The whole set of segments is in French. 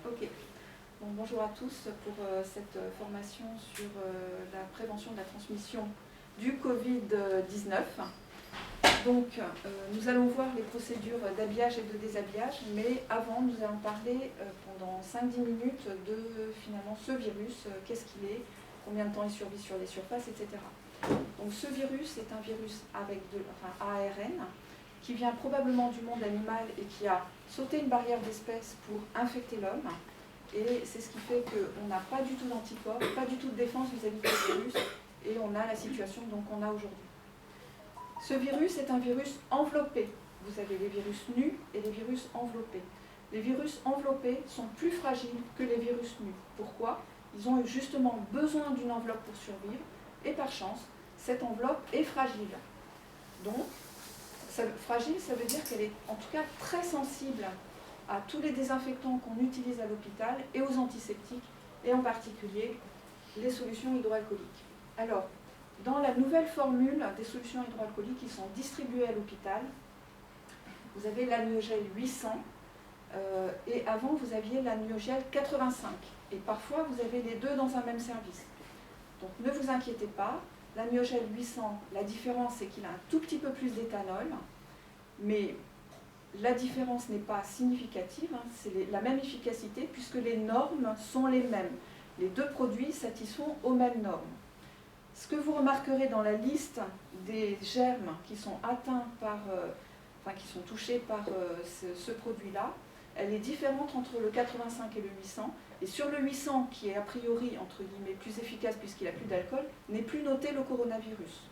Ok. Bon, bonjour à tous pour cette formation sur la prévention de la transmission du Covid-19. Donc, nous allons voir les procédures d'habillage et de déshabillage, mais avant, nous allons parler pendant 5-10 minutes de finalement ce virus, qu'est-ce qu'il est, combien de temps il survit sur les surfaces, etc. Donc, ce virus est un virus avec ARN qui vient probablement du monde animal et qui a sauté une barrière d'espèce pour infecter l'homme. Et c'est ce qui fait qu'on n'a pas du tout d'anticorps, pas du tout de défense vis-à-vis de ce virus, et on a la situation qu'on a aujourd'hui. Ce virus est un virus enveloppé. Vous avez les virus nus et les virus enveloppés. Les virus enveloppés sont plus fragiles que les virus nus. Pourquoi? Ils ont justement besoin d'une enveloppe pour survivre, et par chance, cette enveloppe est fragile. Donc, fragile, ça veut dire qu'elle est en tout cas très sensible à tous les désinfectants qu'on utilise à l'hôpital et aux antiseptiques, et en particulier les solutions hydroalcooliques. Alors, dans la nouvelle formule des solutions hydroalcooliques qui sont distribuées à l'hôpital, vous avez l'Aniogel 800 et avant vous aviez l'Aniogel 85. Et parfois vous avez les deux dans un même service. Donc ne vous inquiétez pas, l'Aniogel 800, la différence c'est qu'il a un tout petit peu plus d'éthanol, mais la différence n'est pas significative, hein, c'est la même efficacité puisque les normes sont les mêmes. Les deux produits satisfont aux mêmes normes. Ce que vous remarquerez dans la liste des germes qui sont atteints par, qui sont touchés par ce produit-là, elle est différente entre le 85 et le 800. Et sur le 800, qui est a priori, entre guillemets, plus efficace puisqu'il n'a plus d'alcool, n'est plus noté le coronavirus.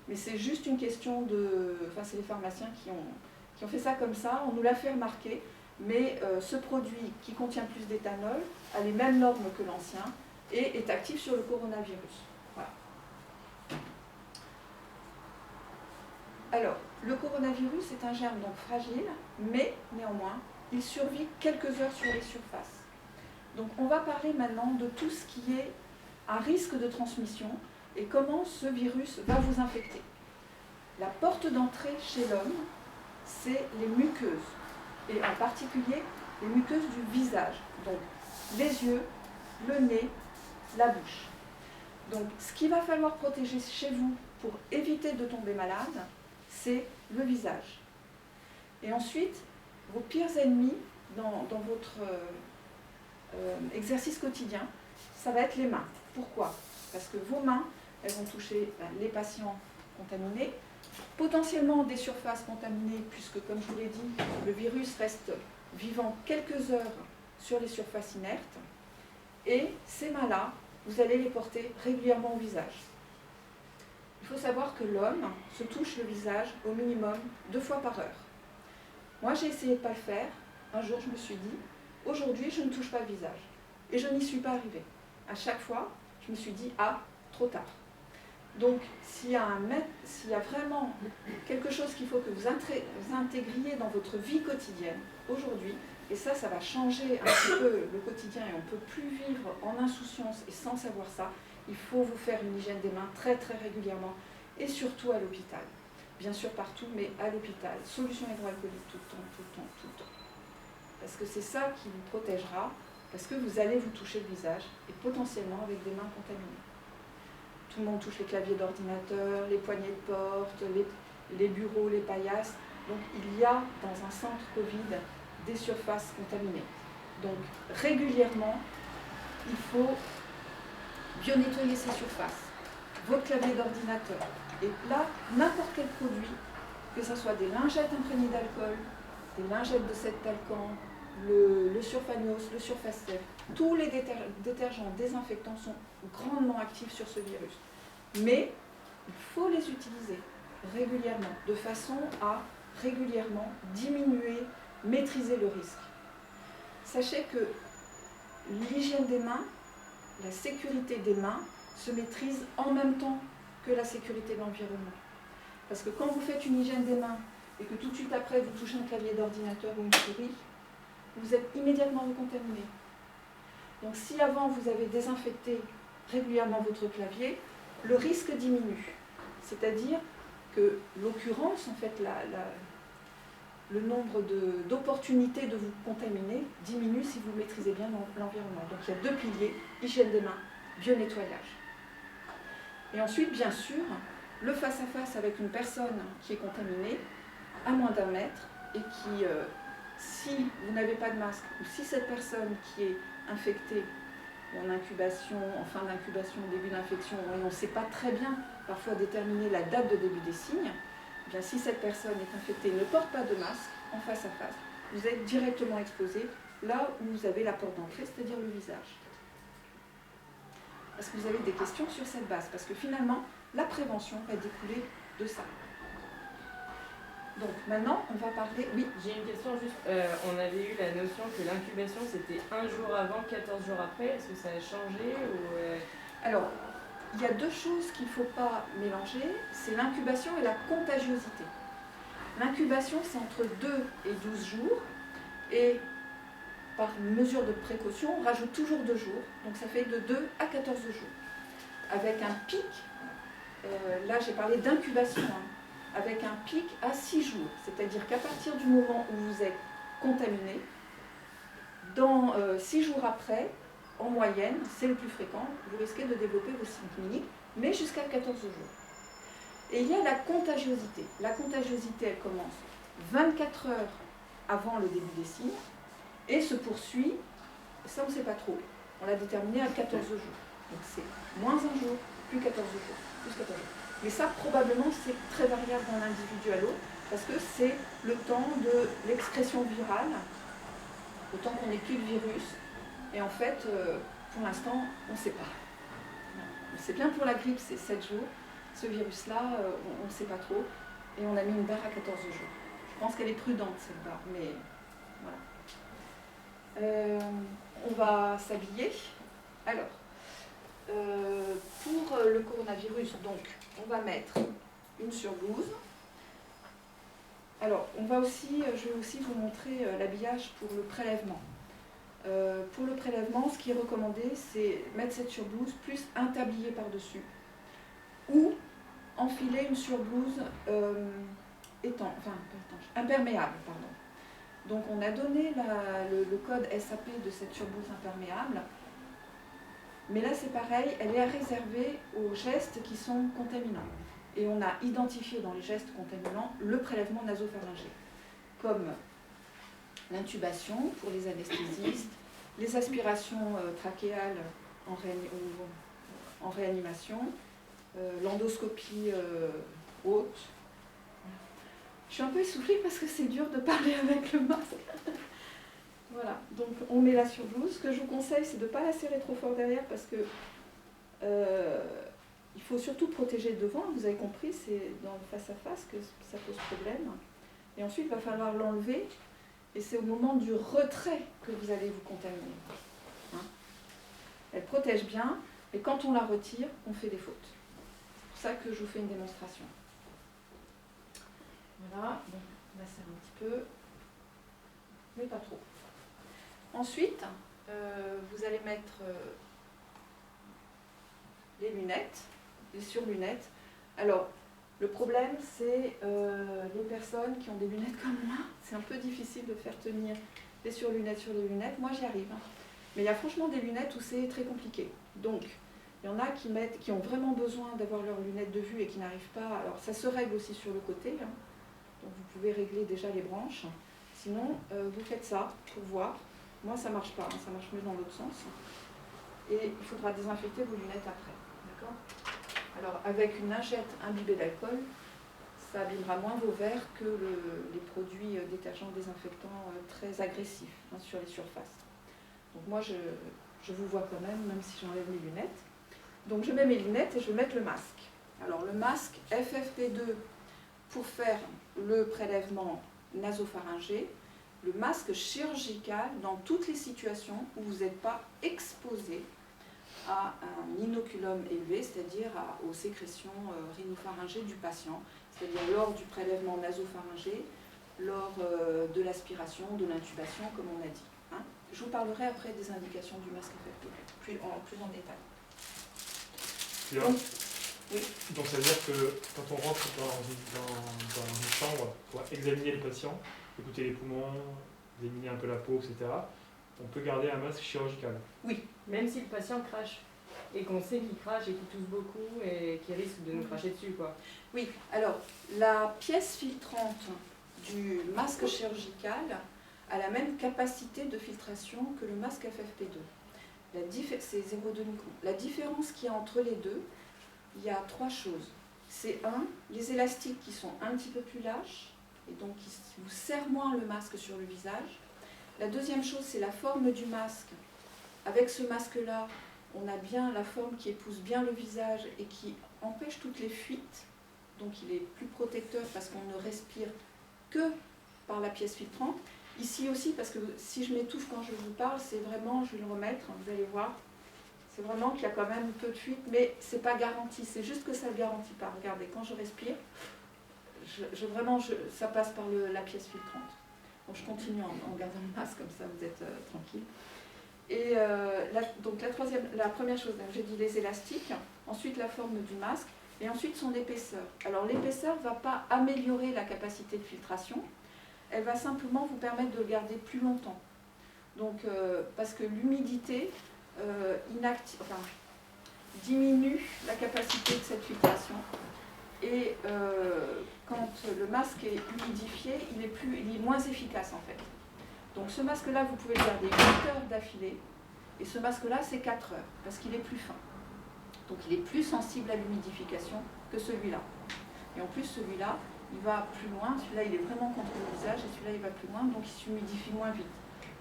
Mais c'est juste une question de... c'est les pharmaciens qui ont fait ça comme ça, on nous l'a fait remarquer, mais ce produit qui contient plus d'éthanol a les mêmes normes que l'ancien et est actif sur le coronavirus. Voilà. Alors, le coronavirus est un germe donc fragile, mais néanmoins, il survit quelques heures sur les surfaces. Donc on va parler maintenant de tout ce qui est à risque de transmission et comment ce virus va vous infecter. La porte d'entrée chez l'homme, c'est les muqueuses, et en particulier les muqueuses du visage, donc les yeux, le nez, la bouche. Donc ce qu'il va falloir protéger chez vous pour éviter de tomber malade, c'est le visage. Et ensuite, vos pires ennemis dans votre exercice quotidien, ça va être les mains. Pourquoi? Parce que vos mains, elles vont toucher les patients contaminés, potentiellement des surfaces contaminées, puisque comme je vous l'ai dit, le virus reste vivant quelques heures sur les surfaces inertes, et ces mains-là, vous allez les porter régulièrement au visage. Il faut savoir que l'homme se touche le visage au minimum 2 fois par heure. Moi, j'ai essayé de ne pas le faire. Un jour, je me suis dit, aujourd'hui, je ne touche pas le visage. Et je n'y suis pas arrivée. À chaque fois, je me suis dit, ah, trop tard. Donc, s'il y a vraiment quelque chose qu'il faut que vous intégriez dans votre vie quotidienne aujourd'hui, et ça va changer un petit peu le quotidien et on ne peut plus vivre en insouciance et sans savoir ça, il faut vous faire une hygiène des mains très très régulièrement et surtout à l'hôpital. Bien sûr partout, mais à l'hôpital. Solution hydroalcoolique tout le temps, tout le temps, tout le temps. Parce que c'est ça qui vous protégera, parce que vous allez vous toucher le visage et potentiellement avec des mains contaminées. Tout le monde touche les claviers d'ordinateur, les poignées de porte, les bureaux, les paillasses. Donc il y a dans un centre Covid des surfaces contaminées. Donc régulièrement, il faut bien nettoyer ces surfaces, vos claviers d'ordinateur. Et là, n'importe quel produit, que ce soit des lingettes imprégnées d'alcool, des lingettes de cette talcant, le surfagnos, le surface-lèvres, tous les détergents désinfectants sont grandement actifs sur ce virus. Mais il faut les utiliser régulièrement, de façon à régulièrement diminuer, maîtriser le risque. Sachez que l'hygiène des mains, la sécurité des mains se maîtrise en même temps que la sécurité de l'environnement. Parce que quand vous faites une hygiène des mains et que tout de suite après vous touchez un clavier d'ordinateur ou une souris, vous êtes immédiatement contaminé. Donc si avant vous avez désinfecté régulièrement votre clavier, le risque diminue. C'est-à-dire que l'occurrence, en fait, le nombre d'opportunités de vous contaminer diminue si vous maîtrisez bien l'environnement. Donc il y a 2 piliers, hygiène des mains, bio-nettoyage. Et ensuite, bien sûr, le face-à-face avec une personne qui est contaminée à moins d'1 mètre et qui, si vous n'avez pas de masque ou si cette personne qui est infectée en incubation, en fin d'incubation, début d'infection, et on ne sait pas très bien parfois déterminer la date de début des signes, eh bien, si cette personne est infectée et ne porte pas de masque en face à face, vous êtes directement exposé là où vous avez la porte d'entrée, c'est-à-dire le visage. Est-ce que vous avez des questions sur cette base? Parce que finalement, la prévention va découler de ça. Donc maintenant, on va parler... Oui. J'ai une question juste. On avait eu la notion que l'incubation, c'était 1 jour avant, 14 jours après. Est-ce que ça a changé ou Alors, il y a 2 choses qu'il ne faut pas mélanger. C'est l'incubation et la contagiosité. L'incubation, c'est entre 2 et 12 jours. Et par mesure de précaution, on rajoute toujours 2 jours. Donc ça fait de 2 à 14 jours. Avec un pic, là j'ai parlé d'incubation, avec un pic à 6 jours. C'est-à-dire qu'à partir du moment où vous êtes contaminé, dans 6 jours après, en moyenne, c'est le plus fréquent, vous risquez de développer vos signes cliniques, mais jusqu'à 14 jours. Et il y a la contagiosité. La contagiosité, elle commence 24 heures avant le début des signes et se poursuit, ça on ne sait pas trop, on l'a déterminé à 14 jours. Donc c'est moins 1 jour, plus 14 jours, plus 14 jours. Mais ça, probablement, c'est très variable d'un individu à l'autre, parce que c'est le temps de l'excrétion virale, le temps qu'on épie le virus. Et en fait, pour l'instant, on ne sait pas. On sait bien pour la grippe, c'est 7 jours. Ce virus-là, on ne sait pas trop. Et on a mis une barre à 14 jours. Je pense qu'elle est prudente, cette barre, mais voilà. On va s'habiller. Alors, pour le coronavirus, donc, on va mettre une surblouse. Alors, je vais aussi vous montrer l'habillage pour le prélèvement. Pour le prélèvement, ce qui est recommandé, c'est mettre cette surblouse plus un tablier par-dessus ou enfiler une surblouse imperméable. Donc, on a donné le code SAP de cette surblouse imperméable. Mais là, c'est pareil, elle est à réserver aux gestes qui sont contaminants. Et on a identifié dans les gestes contaminants le prélèvement nasopharyngé, comme l'intubation pour les anesthésistes, les aspirations trachéales en réanimation, l'endoscopie haute. Je suis un peu essoufflée parce que c'est dur de parler avec le masque. Voilà, donc on met la surblouse. Ce que je vous conseille, c'est de ne pas la serrer trop fort derrière parce que il faut surtout protéger devant. Vous avez compris, c'est dans le face-à-face que ça pose problème. Et ensuite, il va falloir l'enlever. Et c'est au moment du retrait que vous allez vous contaminer. Elle protège bien, mais quand on la retire, on fait des fautes. C'est pour ça que je vous fais une démonstration. Voilà, bon, on va serrer un petit peu, mais pas trop. Ensuite, vous allez mettre les lunettes, les surlunettes. Alors, le problème, c'est les personnes qui ont des lunettes comme moi. C'est un peu difficile de faire tenir les surlunettes sur les lunettes. Moi, j'y arrive. Mais il y a franchement des lunettes où c'est très compliqué. Donc, il y en a qui ont vraiment besoin d'avoir leurs lunettes de vue et qui n'arrivent pas. Alors, ça se règle aussi sur le côté. Donc, vous pouvez régler déjà les branches. Sinon, vous faites ça pour voir. Moi, ça ne marche pas. Ça marche mieux dans l'autre sens. Et il faudra désinfecter vos lunettes après. D'accord ? Alors, avec une lingette imbibée d'alcool, ça abîmera moins vos verres que les produits détergents désinfectants très agressifs sur les surfaces. Donc moi, je vous vois quand même si j'enlève mes lunettes. Donc je mets mes lunettes et je vais mettre le masque. Alors le masque FFP2 pour faire le prélèvement nasopharyngé, le masque chirurgical dans toutes les situations où vous n'êtes pas exposé à un inoculum élevé, c'est-à-dire aux sécrétions rhinopharyngées du patient, c'est-à-dire lors du prélèvement nasopharyngé, lors de l'aspiration, de l'intubation, comme on a dit. Je vous parlerai après des indications du masque FFP2, plus en détail. Donc, oui. Donc ça veut dire que quand on rentre dans une chambre pour examiner le patient, écouter les poumons, d'éliminer un peu la peau, etc., on peut garder un masque chirurgical. Même si le patient crache et qu'on sait qu'il crache et qu'il tousse beaucoup et qu'il risque de nous cracher dessus, quoi. Oui, alors la pièce filtrante du masque chirurgical a la même capacité de filtration que le masque FFP2. C'est 0,2 microns. La différence qu'il y a entre les deux, il y a 3 choses. C'est les élastiques qui sont un petit peu plus lâches et donc qui vous serrent moins le masque sur le visage. La deuxième chose, c'est la forme du masque. Avec ce masque-là, on a bien la forme qui épouse bien le visage et qui empêche toutes les fuites. Donc il est plus protecteur parce qu'on ne respire que par la pièce filtrante. Ici aussi, parce que si je m'étouffe quand je vous parle, c'est vraiment, je vais le remettre, vous allez voir, c'est vraiment qu'il y a quand même peu de fuite, mais c'est pas garanti, c'est juste que ça ne le garantit pas. Regardez, quand je respire, ça passe par la pièce filtrante. Donc je continue en gardant le masque, comme ça vous êtes tranquille. Et donc la première chose, j'ai dit les élastiques, ensuite la forme du masque, et ensuite son épaisseur. Alors l'épaisseur ne va pas améliorer la capacité de filtration, elle va simplement vous permettre de le garder plus longtemps. Donc, parce que l'humidité diminue la capacité de cette filtration. Et quand le masque est humidifié, il est moins efficace en fait. Donc ce masque-là, vous pouvez le garder 8 heures d'affilée, et ce masque-là, c'est 4 heures, parce qu'il est plus fin. Donc il est plus sensible à l'humidification que celui-là. Et en plus, celui-là, il va plus loin, celui-là, il est vraiment contre le visage, et celui-là, il va plus loin, donc il s'humidifie moins vite.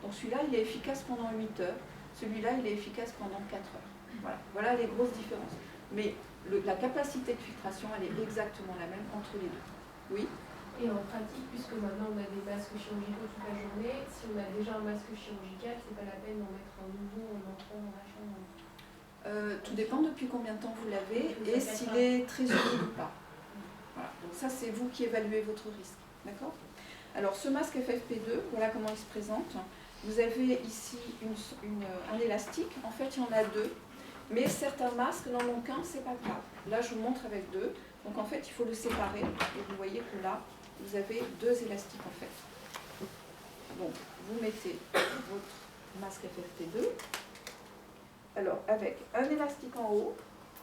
Donc celui-là, il est efficace pendant 8 heures, celui-là, il est efficace pendant 4 heures. Voilà les grosses différences. Mais la capacité de filtration, elle est exactement la même entre les deux. Oui. Et en pratique, puisque maintenant on a des masques chirurgicaux toute la journée, si on a déjà un masque chirurgical, c'est pas la peine d'en mettre un nouveau en entrant dans la chambre. Tout dépend depuis combien de temps vous l'avez et s'il est très humide ou pas. Voilà. Donc ça, c'est vous qui évaluez votre risque. D'accord ? Alors ce masque FFP2, voilà comment il se présente. Vous avez ici un élastique. En fait, il y en a 2. Mais certains masques n'en ont qu'un, c'est pas grave. Là, je vous montre avec 2. Donc en fait, il faut le séparer. Et vous voyez que là, vous avez 2 élastiques en fait. Donc, vous mettez votre masque FFP2. Alors, avec un élastique en haut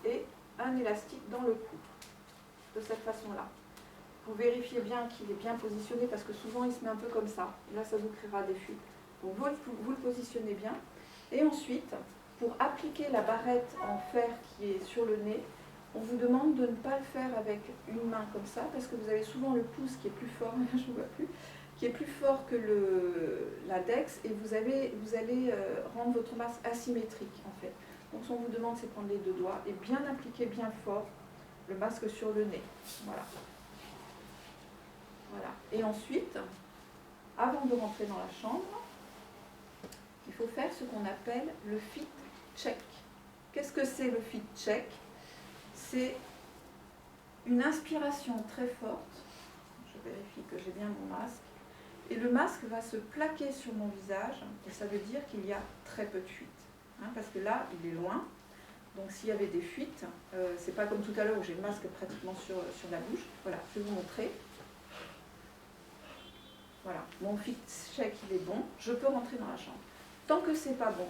et un élastique dans le cou. De cette façon-là. Vous vérifiez bien qu'il est bien positionné parce que souvent, il se met un peu comme ça. Là, ça vous créera des fuites. Donc, vous le positionnez bien. Et ensuite, pour appliquer la barrette en fer qui est sur le nez, on vous demande de ne pas le faire avec une main comme ça, parce que vous avez souvent le pouce qui est plus fort, je ne vois plus, qui est plus fort que l'index, et vous allez rendre votre masque asymétrique en fait. Donc ce qu'on vous demande, c'est de prendre les 2 doigts et bien appliquer bien fort le masque sur le nez. Voilà. Voilà. Et ensuite, avant de rentrer dans la chambre, il faut faire ce qu'on appelle le fit check. Qu'est-ce que c'est le fit check ? C'est une inspiration très forte. Je vérifie que j'ai bien mon masque. Et le masque va se plaquer sur mon visage. Et ça veut dire qu'il y a très peu de fuites. Parce que là, il est loin. Donc s'il y avait des fuites, c'est pas comme tout à l'heure où j'ai le masque pratiquement sur la bouche. Voilà, je vais vous montrer. Voilà, mon fit check, il est bon. Je peux rentrer dans la chambre. Tant que c'est pas bon,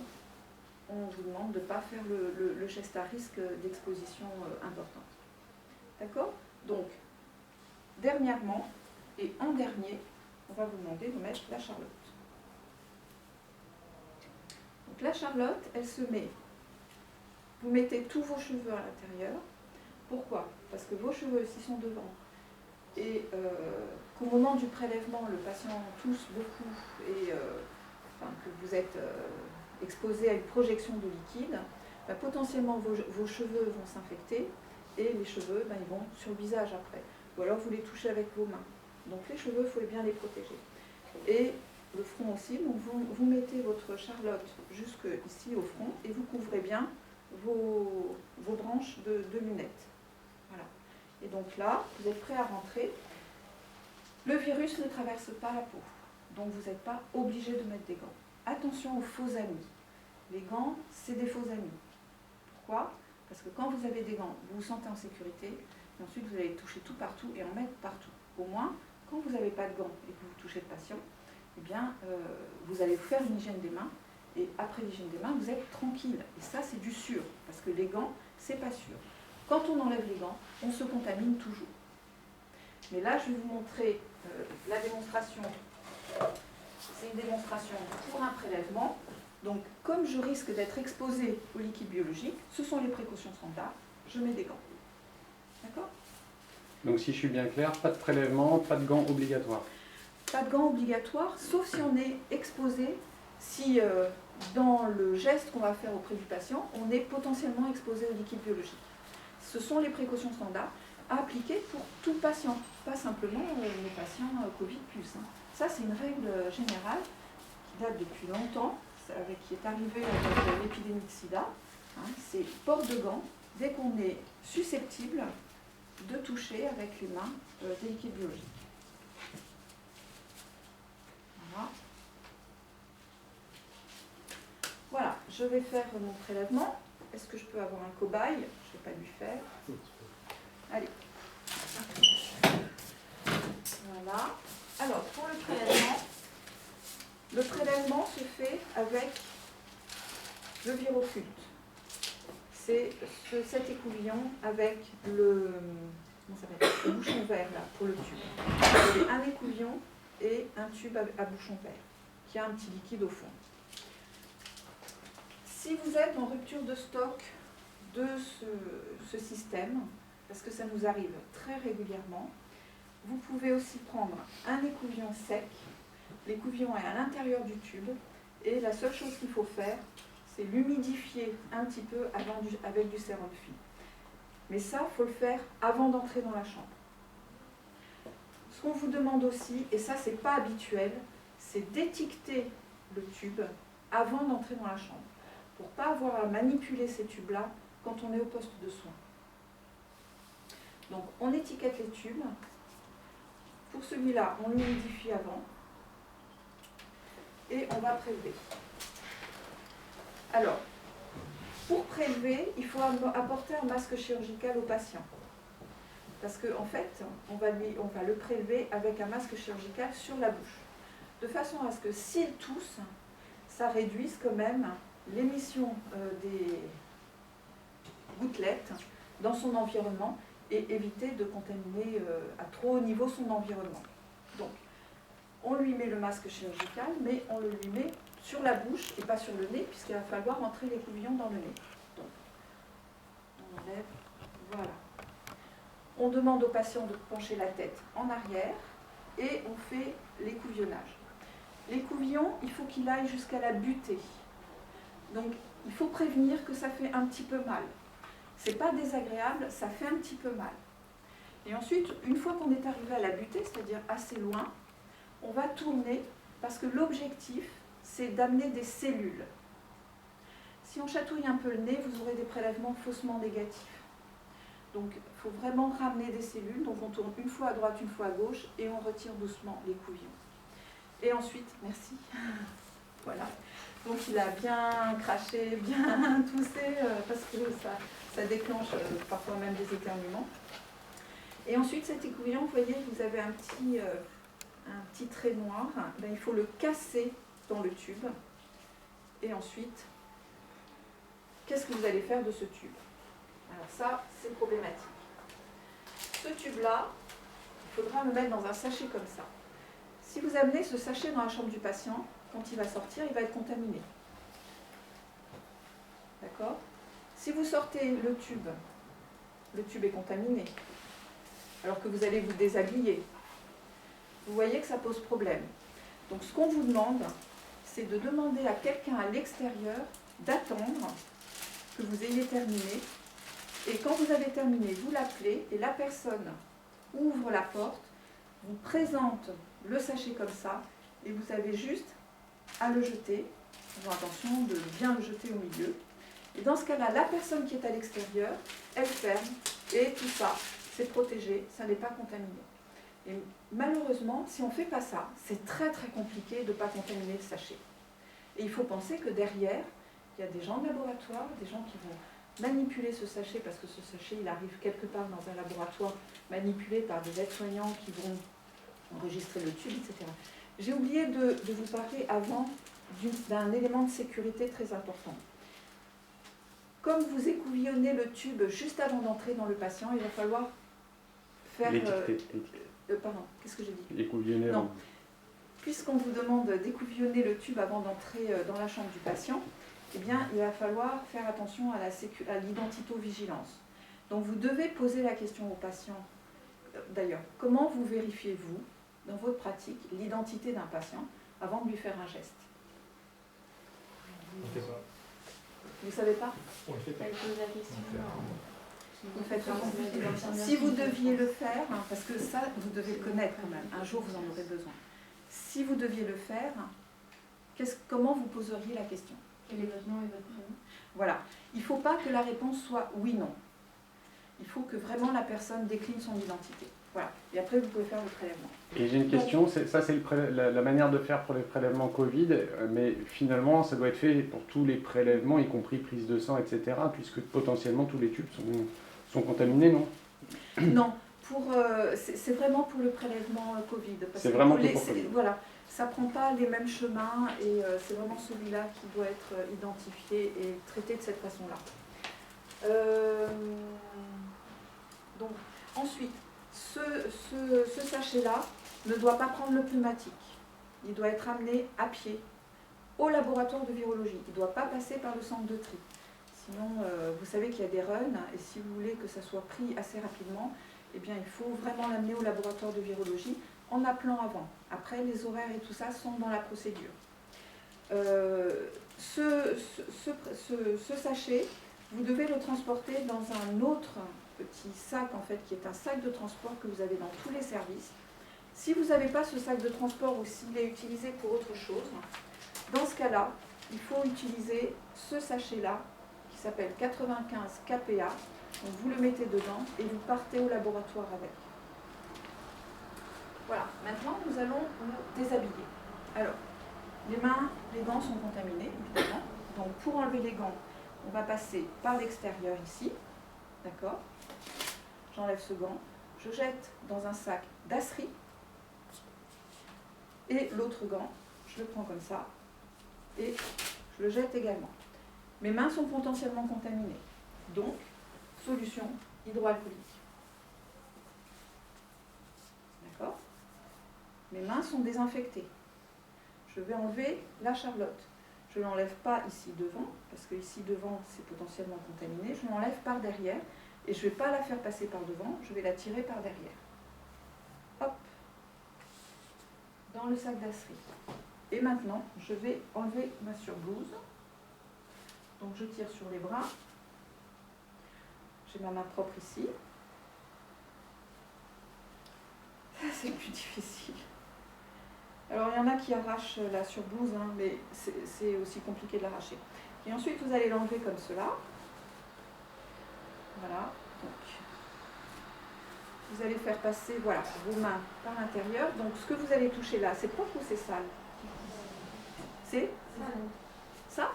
on vous demande de ne pas faire le geste à risque d'exposition importante. D'accord ? Donc, dernièrement, et en dernier, on va vous demander de mettre la charlotte. Donc la charlotte, elle se met, vous mettez tous vos cheveux à l'intérieur. Pourquoi ? Parce que vos cheveux, s'ils sont devant, et qu'au moment du prélèvement, le patient tousse beaucoup, et que vous êtes exposé à une projection de liquide, potentiellement vos cheveux vont s'infecter et les cheveux ils vont sur le visage après. Ou alors vous les touchez avec vos mains. Donc les cheveux, il faut bien les protéger. Et le front aussi, donc vous mettez votre charlotte jusque ici au front et vous couvrez bien vos branches de lunettes. Voilà. Et donc là, vous êtes prêt à rentrer. Le virus ne traverse pas la peau, donc vous n'êtes pas obligé de mettre des gants. Attention aux faux amis. Les gants, c'est des faux amis. Pourquoi ? Parce que quand vous avez des gants, vous vous sentez en sécurité, et ensuite vous allez toucher tout partout et en mettre partout. Au moins, Quand vous n'avez pas de gants et que vous touchez le patient, eh bien, vous allez faire une hygiène des mains, et après l'hygiène des mains, vous êtes tranquille. Et ça, c'est du sûr, parce que les gants, c'est pas sûr. Quand on enlève les gants, on se contamine toujours. Mais là, je vais vous montrer la démonstration. C'est une démonstration pour un prélèvement. Donc, comme je risque d'être exposé au liquide biologique, ce sont les précautions standards, je mets des gants. D'accord ? Donc si je suis bien clair, pas de prélèvement, pas de gants obligatoires. Pas de gants obligatoires, sauf si on est exposé, si dans le geste qu'on va faire auprès du patient, on est potentiellement exposé au liquide biologique. Ce sont les précautions standards à appliquer pour tout patient, pas simplement les patients Covid+. Ça, c'est une règle générale qui date depuis longtemps, qui est arrivée avec l'épidémie de sida. C'est port de gants dès qu'on est susceptible de toucher avec les mains des liquides biologiques. Voilà. Voilà, je vais faire mon prélèvement. Est-ce que je peux avoir un cobaye? Je ne vais pas lui faire. Allez. Voilà. Alors, pour le prélèvement se fait avec le viroculte. C'est cet écouvillon avec le bouchon vert là, pour le tube. Vous avez un écouvillon et un tube à bouchon vert qui a un petit liquide au fond. Si vous êtes en rupture de stock de ce système, parce que ça nous arrive très régulièrement, vous pouvez aussi prendre un écouvillon sec. L'écouvillon est à l'intérieur du tube et la seule chose qu'il faut faire, c'est l'humidifier un petit peu avec du sérum fin. Mais ça, il faut le faire avant d'entrer dans la chambre. Ce qu'on vous demande aussi, et ça c'est pas habituel, c'est d'étiqueter le tube avant d'entrer dans la chambre, pour ne pas avoir à manipuler ces tubes-là quand on est au poste de soins. Donc on étiquette les tubes. Pour celui-là, on l'humidifie avant et on va prélever. Alors, pour prélever, il faut apporter un masque chirurgical au patient. Parce qu'en fait, on va le prélever avec un masque chirurgical sur la bouche. De façon à ce que s'il tousse, ça réduise quand même l'émission des gouttelettes dans son environnement et éviter de contaminer à trop haut niveau son environnement. Donc, on lui met le masque chirurgical, mais on le lui met sur la bouche et pas sur le nez, puisqu'il va falloir entrer l'écouvillon dans le nez. Donc, on enlève, voilà. On demande au patient de pencher la tête en arrière et on fait l'écouvillonnage. L'écouvillon, il faut qu'il aille jusqu'à la butée. Donc, il faut prévenir que ça fait un petit peu mal. C'est pas désagréable, ça fait un petit peu mal. Et ensuite, une fois qu'on est arrivé à la butée, c'est-à-dire assez loin, on va tourner parce que l'objectif, c'est d'amener des cellules. Si on chatouille un peu le nez, vous aurez des prélèvements faussement négatifs. Donc, il faut vraiment ramener des cellules. Donc, on tourne une fois à droite, une fois à gauche, et on retire doucement l'écouvillon. Et ensuite, merci. Voilà. Donc, il a bien craché, bien toussé, parce que ça déclenche parfois même des éternuements. Et ensuite, cet écouvillon, vous voyez, vous avez un petit trait noir. Ben, il faut le casser dans le tube. Et ensuite, qu'est-ce que vous allez faire de ce tube? Alors ça, c'est problématique. Ce tube-là, il faudra le mettre dans un sachet comme ça. Si vous amenez ce sachet dans la chambre du patient, quand il va sortir, il va être contaminé. D'accord? Si vous sortez le tube est contaminé, alors que vous allez vous déshabiller. Vous voyez que ça pose problème. Donc ce qu'on vous demande, c'est de demander à quelqu'un à l'extérieur d'attendre que vous ayez terminé. Et quand vous avez terminé, vous l'appelez et la personne ouvre la porte, vous présente le sachet comme ça et vous avez juste à le jeter. Faisons attention de bien le jeter au milieu. Et dans ce cas-là, la personne qui est à l'extérieur, elle ferme et tout ça, c'est protégé, ça n'est pas contaminé. Et malheureusement, si on ne fait pas ça, c'est très très compliqué de ne pas contaminer le sachet. Et il faut penser que derrière, il y a des gens de laboratoire, des gens qui vont manipuler ce sachet, parce que ce sachet, il arrive quelque part dans un laboratoire manipulé par des aides-soignants qui vont enregistrer le tube, etc. J'ai oublié de vous parler avant d'un élément de sécurité très important. Comme vous écouvillonnez le tube juste avant d'entrer dans le patient, il va falloir faire... pardon, qu'est-ce que j'ai dit? Écouvillonner. Non. Puisqu'on vous demande d'écouvillonner le tube avant d'entrer dans la chambre du patient, eh bien, il va falloir faire attention à l'identito-vigilance. Donc, vous devez poser la question au patient. D'ailleurs, comment vous vérifiez-vous, dans votre pratique, l'identité d'un patient avant de lui faire un geste? On ne fait pas. Vous ne savez pas? On le fait pas. Elle pose la question. Vous faites pas. Si vous deviez le faire, parce que ça, vous devez le connaître quand même, un jour vous en aurez besoin. Si vous deviez le faire, comment vous poseriez la question? Quel est votre nom et votre prénom? Voilà. Il ne faut pas que la réponse soit oui-non. Il faut que vraiment la personne décline son identité. Voilà. Et après, vous pouvez faire le prélèvement. Et j'ai une question, ça c'est la manière de faire pour les prélèvements Covid, mais finalement ça doit être fait pour tous les prélèvements, y compris prise de sang, etc., puisque potentiellement tous les tubes sont contaminés, non? Non, c'est vraiment pour le prélèvement Covid. C'est vraiment pour Covid. Voilà, ça ne prend pas les mêmes chemins et c'est vraiment celui-là qui doit être identifié et traité de cette façon-là. Donc, ensuite, ce sachet-là ne doit pas prendre le pneumatique. Il doit être amené à pied au laboratoire de virologie. Il ne doit pas passer par le centre de tri. Sinon, vous savez qu'il y a des runs, et si vous voulez que ça soit pris assez rapidement, eh bien, il faut vraiment l'amener au laboratoire de virologie en appelant avant. Après, les horaires et tout ça sont dans la procédure. Ce sachet, vous devez le transporter dans un autre petit sac, en fait, qui est un sac de transport que vous avez dans tous les services. Si vous n'avez pas ce sac de transport ou s'il est utilisé pour autre chose, dans ce cas-là, il faut utiliser ce sachet-là, qui s'appelle 95 KPA. Donc vous le mettez dedans et vous partez au laboratoire avec. Voilà, maintenant nous allons nous déshabiller. Alors, les mains, les gants sont contaminés, évidemment. Donc pour enlever les gants, on va passer par l'extérieur ici. D'accord? J'enlève ce gant, je jette dans un sac d'asserie. Et l'autre gant, je le prends comme ça. Et je le jette également. Mes mains sont potentiellement contaminées. Donc, solution hydroalcoolique. D'accord? Mes mains sont désinfectées. Je vais enlever la charlotte. Je ne l'enlève pas ici devant, parce que ici devant, c'est potentiellement contaminé. Je l'enlève par derrière, et je ne vais pas la faire passer par devant, je vais la tirer par derrière. Hop! Dans le sac d'asserie. Et maintenant, je vais enlever ma surblouse. Donc je tire sur les bras. J'ai ma main propre ici. Ça, c'est plus difficile. Alors, il y en a qui arrachent la surblouse, hein, mais c'est aussi compliqué de l'arracher. Et ensuite, vous allez l'enlever comme cela. Voilà. Donc, vous allez faire passer vos mains par l'intérieur. Donc, ce que vous allez toucher là, c'est propre ou c'est sale? C'est ça?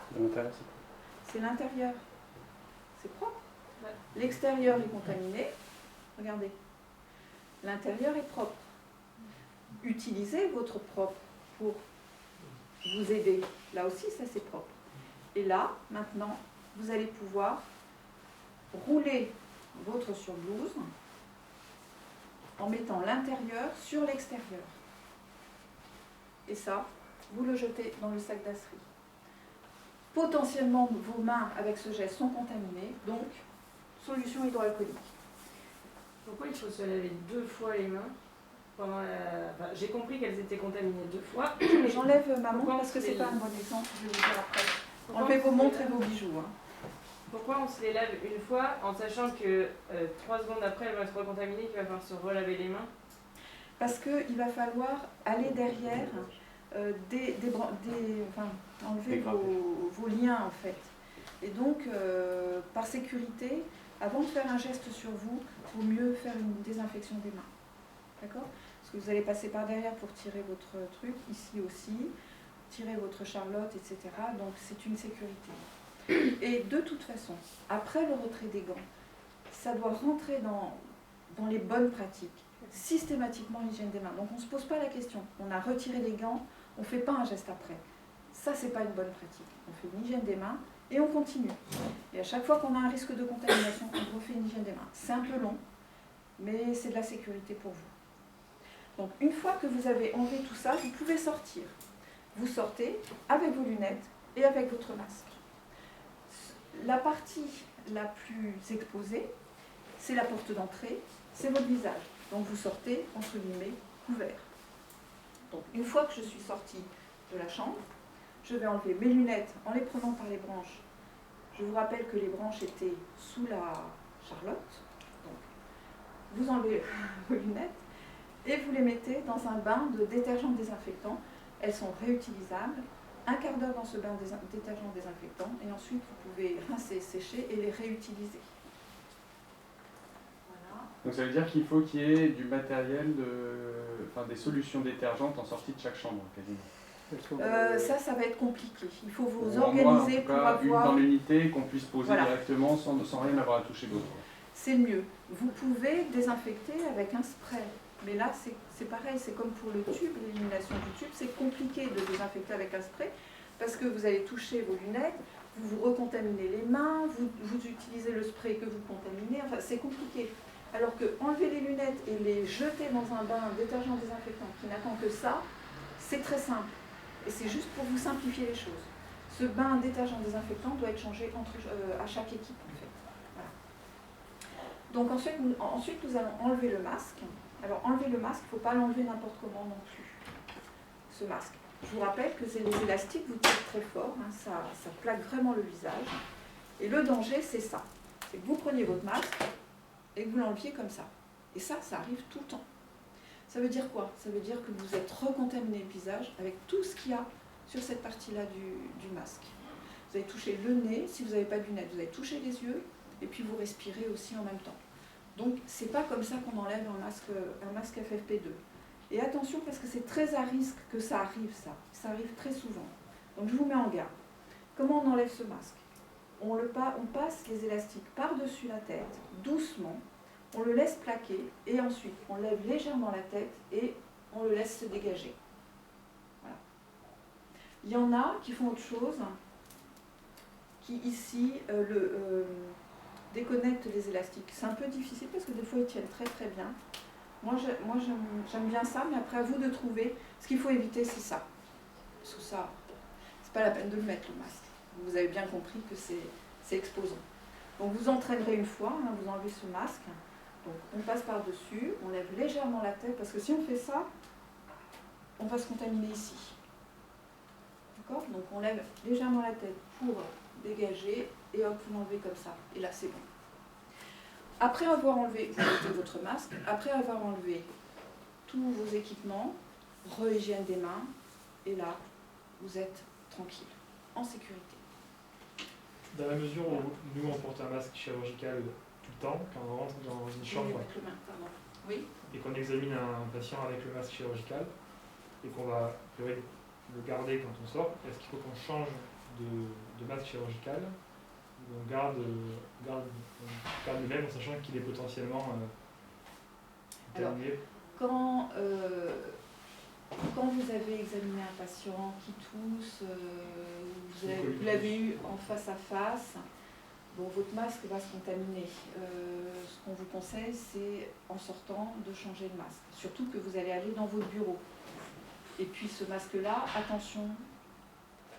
C'est l'intérieur. C'est propre. L'extérieur est contaminé. Regardez. L'intérieur est propre. Utilisez votre propre pour vous aider. Là aussi, ça c'est propre. Et là, maintenant, vous allez pouvoir rouler votre surblouse en mettant l'intérieur sur l'extérieur. Et ça, vous le jetez dans le sac d'asserie. Potentiellement, vos mains avec ce geste sont contaminées, donc solution hydroalcoolique. Pourquoi il faut se laver 2 fois les mains pendant j'ai compris qu'elles étaient contaminées 2 fois. J'enlève ma montre parce que c'est pas un bon exemple, je vais vous dire après. Enlevez vos montres et vos bijoux. Hein. Pourquoi on se les lave une fois en sachant que 3 secondes après elles vont être contaminées, qu'il va falloir se relaver les mains? Parce qu'il va falloir aller derrière, enlever vos liens en fait. Et donc, par sécurité, avant de faire un geste sur vous, il vaut mieux faire une désinfection des mains. D'accord? Parce que vous allez passer par derrière pour tirer votre truc, ici aussi, tirer votre charlotte, etc. Donc c'est une sécurité. Et de toute façon, après le retrait des gants, ça doit rentrer dans les bonnes pratiques. systématiquement l'hygiène des mains. Donc on ne se pose pas la question. On a retiré les gants, on ne fait pas un geste après. Ça, c'est pas une bonne pratique. On fait une hygiène des mains et on continue. Et à chaque fois qu'on a un risque de contamination, on refait une hygiène des mains. C'est un peu long, mais c'est de la sécurité pour vous. Donc une fois que vous avez enlevé tout ça, vous pouvez sortir. Vous sortez avec vos lunettes et avec votre masque. La partie la plus exposée, c'est la porte d'entrée, c'est votre visage. Donc vous sortez, entre guillemets, couvert. Donc une fois que je suis sortie de la chambre, je vais enlever mes lunettes en les prenant par les branches. Je vous rappelle que les branches étaient sous la charlotte. Donc vous enlevez vos lunettes et vous les mettez dans un bain de détergent désinfectant. Elles sont réutilisables. Un quart d'heure dans ce bain de détergent désinfectant et ensuite vous pouvez rincer, sécher et les réutiliser. Voilà. Donc ça veut dire qu'il faut qu'il y ait du matériel, des solutions détergentes en sortie de chaque chambre, quasiment. Ça va être compliqué. Il faut vous Ou en organiser tout pour cas, une avoir... dans l'unité qu'on puisse poser Voilà. directement sans rien avoir à toucher d'autre. C'est mieux. Vous pouvez désinfecter avec un spray. Mais là, c'est pareil, c'est comme pour le tube, l'élimination du tube. C'est compliqué de désinfecter avec un spray parce que vous allez toucher vos lunettes, vous vous recontaminez les mains, vous utilisez le spray que vous contaminez. Enfin, c'est compliqué. Alors que enlever les lunettes et les jeter dans un bain détergent désinfectant qui n'attend que ça, c'est très simple. Et c'est juste pour vous simplifier les choses. Ce bain détergent désinfectant doit être changé à chaque équipe en fait. Voilà. Donc ensuite, nous allons enlever le masque. Alors enlever le masque, il ne faut pas l'enlever n'importe comment non plus, ce masque. Je vous rappelle que les élastiques vous tirent très fort, hein, ça plaque vraiment le visage. Et le danger, c'est ça. C'est que vous preniez votre masque et que vous l'enleviez comme ça. Et ça arrive tout le temps. Ça veut dire quoi? Ça veut dire que vous êtes recontaminé le visage avec tout ce qu'il y a sur cette partie-là du masque. Vous avez touché le nez, si vous n'avez pas de lunettes, vous avez touché les yeux, et puis vous respirez aussi en même temps. Donc c'est pas comme ça qu'on enlève un masque FFP2. Et attention parce que c'est très à risque que ça arrive ça arrive très souvent. Donc je vous mets en garde. Comment on enlève ce masque? On passe les élastiques par-dessus la tête, doucement, on le laisse plaquer et ensuite on lève légèrement la tête et on le laisse se dégager. Voilà. Il y en a qui font autre chose, qui ici déconnectent les élastiques. C'est un peu difficile parce que des fois ils tiennent très très bien. Moi j'aime bien ça, mais après à vous de trouver. Ce qu'il faut éviter, c'est ça. Parce que ça, c'est pas la peine de le mettre le masque. Vous avez bien compris que c'est exposant. Donc vous entraînerez une fois, hein, vous enlevez ce masque. Donc on passe par-dessus, on lève légèrement la tête, parce que si on fait ça, on va se contaminer ici. D'accord? Donc on lève légèrement la tête pour dégager, et hop, vous l'enlevez comme ça. Et là, c'est bon. Après avoir enlevé, vous mettez votre masque, après avoir enlevé tous vos équipements, re-hygiène des mains, et là, vous êtes tranquille, en sécurité. Dans la mesure où nous, on porte un masque chirurgical tout le temps, quand on rentre dans une chambre Oui. et qu'on examine un patient avec le masque chirurgical et qu'on va le garder quand on sort, est-ce qu'il faut qu'on change de masque chirurgical ou on garde le même en sachant qu'il est potentiellement contaminé? Quand vous avez examiné un patient qui tousse, vous l'avez eu en face à face, bon, votre masque va se contaminer. Ce qu'on vous conseille, c'est en sortant de changer le masque. Surtout que vous allez aller dans votre bureau. Et puis ce masque-là, attention,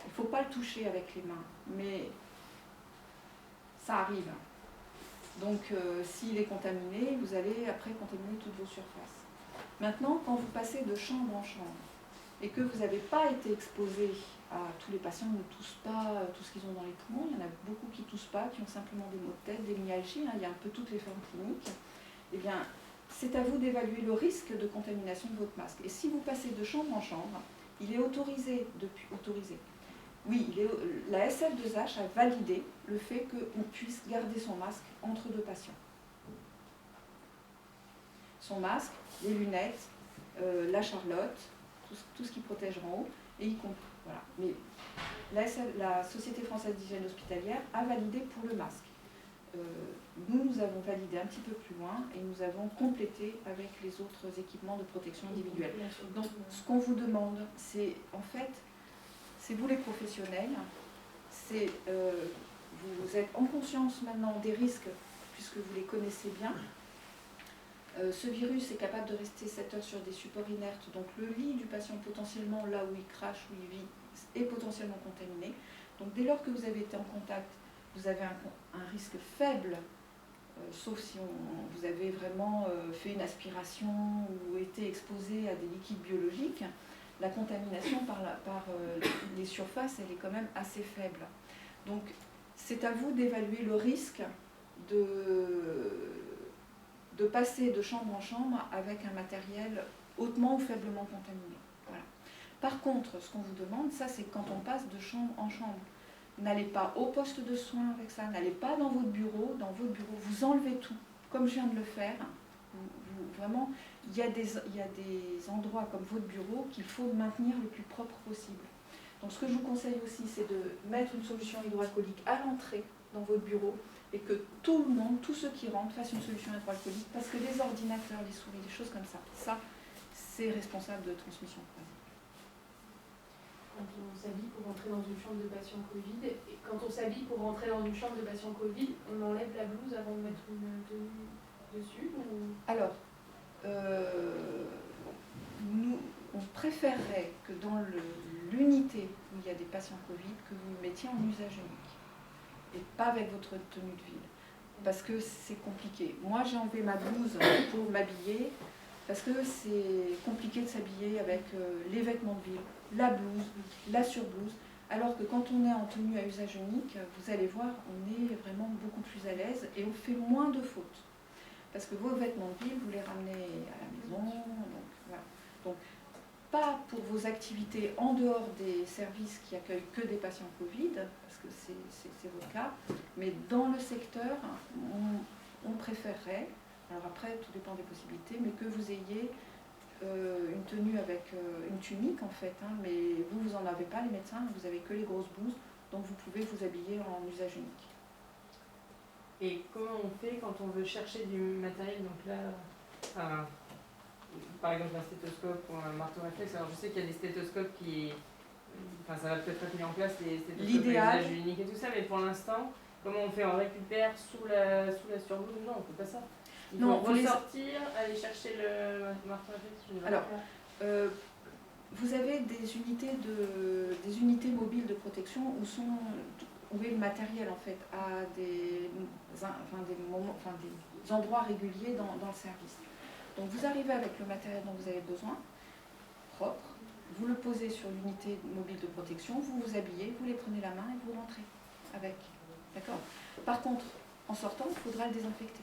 il ne faut pas le toucher avec les mains, mais ça arrive. Donc s'il est contaminé, vous allez après contaminer toutes vos surfaces. Maintenant, quand vous passez de chambre en chambre et que vous n'avez pas été exposé à tous les patients ne toussent pas tout ce qu'ils ont dans les poumons, il y en a beaucoup qui ne toussent pas, qui ont simplement des maux de tête, des myalgies, hein, il y a un peu toutes les formes cliniques, eh bien, c'est à vous d'évaluer le risque de contamination de votre masque. Et si vous passez de chambre en chambre, il est autorisé. Oui, la SF2H a validé le fait qu'on puisse garder son masque entre deux patients. Son masque, les lunettes, la charlotte, tout ce qui protège en haut, et y compris. Voilà. Mais la Société française d'hygiène hospitalière a validé pour le masque. nous avons validé un petit peu plus loin et nous avons complété avec les autres équipements de protection individuelle. Donc ce qu'on vous demande, c'est en fait, c'est vous les professionnels, c'est vous êtes en conscience maintenant des risques puisque vous les connaissez bien. Ce virus est capable de rester 7 heures sur des supports inertes, donc le lit du patient potentiellement là où il crache, où il vit, est potentiellement contaminé. Donc dès lors que vous avez été en contact, vous avez un risque faible, sauf si vous avez vraiment fait une aspiration ou été exposé à des liquides biologiques. La contamination par les surfaces, elle est quand même assez faible. Donc c'est à vous d'évaluer le risque de passer de chambre en chambre avec un matériel hautement ou faiblement contaminé. Voilà. Par contre, ce qu'on vous demande, ça c'est quand on passe de chambre en chambre. N'allez pas au poste de soins avec ça, n'allez pas dans votre bureau, vous enlevez tout, comme je viens de le faire. Vraiment, il y a des endroits comme votre bureau qu'il faut maintenir le plus propre possible. Donc ce que je vous conseille aussi, c'est de mettre une solution hydroalcoolique à l'entrée dans votre bureau et que tout le monde, tous ceux qui rentrent, fassent une solution hydroalcoolique parce que les ordinateurs, les souris, des choses comme ça, c'est responsable de transmission. Quand on s'habille pour rentrer dans une chambre de patient Covid, et quand on s'habille pour rentrer dans une chambre de patient Covid, on enlève la blouse avant de mettre une tenue dessus ou... Alors, nous, on préférerait que dans l'unité où il y a des patients Covid, que vous le mettiez en usage unique et pas avec votre tenue de ville, parce que c'est compliqué. Moi, j'ai enlevé ma blouse pour m'habiller, parce que c'est compliqué de s'habiller avec les vêtements de ville, la blouse, la surblouse, alors que quand on est en tenue à usage unique, vous allez voir, on est vraiment beaucoup plus à l'aise et on fait moins de fautes. Parce que vos vêtements de ville, vous les ramenez à la maison, donc voilà. Donc, pas pour vos activités en dehors des services qui accueillent que des patients Covid, parce que c'est votre cas, mais dans le secteur, on préférerait, alors après tout dépend des possibilités, mais que vous ayez une tenue avec une tunique en fait, hein, mais vous n'en avez pas les médecins, vous avez que les grosses blouses, donc vous pouvez vous habiller en usage unique. Et comment on fait quand on veut chercher du matériel, donc là, par exemple un stéthoscope ou un marteau réflexe, alors je sais qu'il y a des stéthoscopes qui, ça va peut-être être mis en place, des stéthoscopes à usage unique et tout ça, mais pour l'instant, comment on fait? On récupère sous la surblouse? Non, on ne fait pas ça. Il faut ressortir, aller chercher le marteau réflexe. Alors, vous avez des unités mobiles de protection où est le matériel en fait à des endroits réguliers dans le service. Donc vous arrivez avec le matériel dont vous avez besoin, propre, vous le posez sur l'unité mobile de protection, vous vous habillez, vous les prenez la main et vous rentrez avec. D'accord ? Par contre, en sortant, il faudra le désinfecter.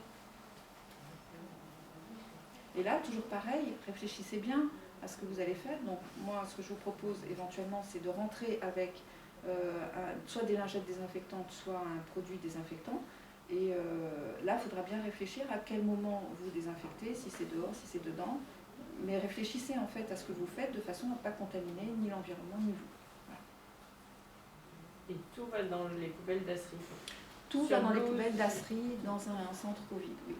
Et là, toujours pareil, réfléchissez bien à ce que vous allez faire. Donc moi, ce que je vous propose éventuellement, c'est de rentrer avec soit des lingettes désinfectantes, soit un produit désinfectant. Et là, il faudra bien réfléchir à quel moment vous désinfectez, si c'est dehors, si c'est dedans. Mais réfléchissez en fait à ce que vous faites de façon à ne pas contaminer ni l'environnement ni vous. Voilà. Et tout va dans les poubelles d'Asri. Tout va dans les poubelles d'Asri dans un centre Covid, oui.